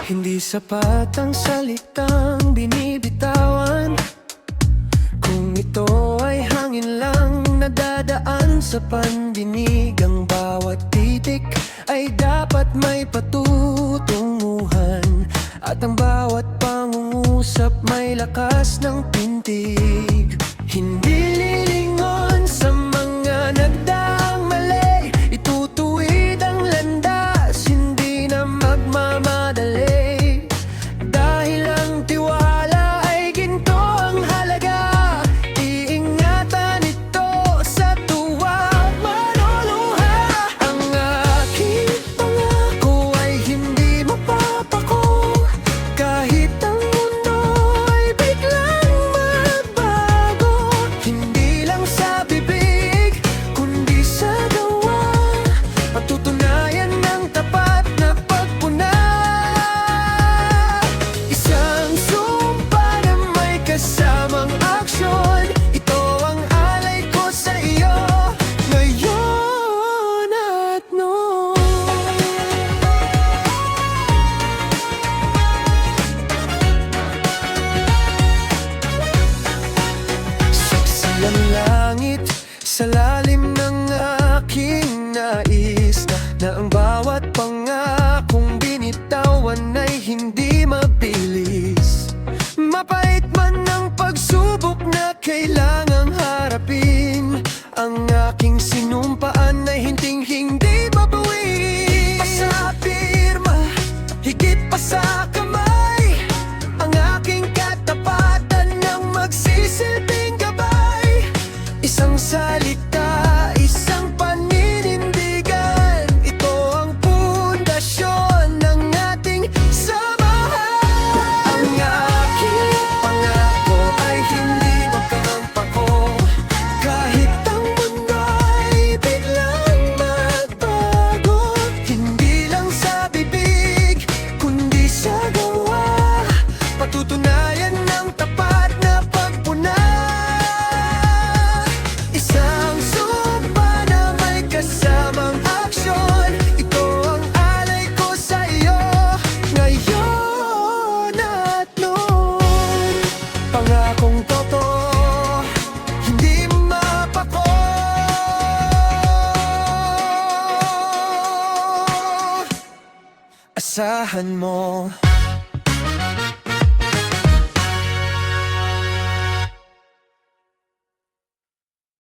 Hindi sapat ang salitang binibitawan kung ito ay hangin lang nadadaan sa pandinig. Ang bawat titik ay dapat may patutunguhan, at ang bawat pangungusap may lakas ng pintig. Hindi lilingon sa mga nagdaang mali, itutuwid ang landas, hindi na magmamadali. Dahil ang tiwala ay ginto ang halaga, iingatan ito sa tuwa manuluha. Ang aking pangako ay hindi mapapako, kahit ang mundo ay biglang magbago. Hindi lang sa bibig, kundi sa gawa, patutunayan ng tapat na pagpuna. Isang sumpa na may kasamang aksyon, ito ang alay ko sa iyo, ngayon at noon. Saksi ang langit sa lalim ng aking nais, na ang bawat pangakong binitawan ay hindi mabilis. Mapait man ang pagsubok na kailangang harapin, ang aking sinumpaan ay hinding-hindi babawi. Pa sa pirma, higit pa sa kamay, ang aking katapatan ng magsisilbing gabay. Isang salita, isang paninindigan, ito ang pundasyon ng ating samahan. Ang aking pangako ay hindi magkakampako, kahit ang mundo ay biglang magbago. Hindi lang sa bibig, kundi sa gawa, patutunayan ng tapat na pagpuna. Isang sumpa na may kasamang aksyon, ito ang alay ko sa iyo, ngayon at noon. Pangakong totoo, hindi mapako. Asahan mo.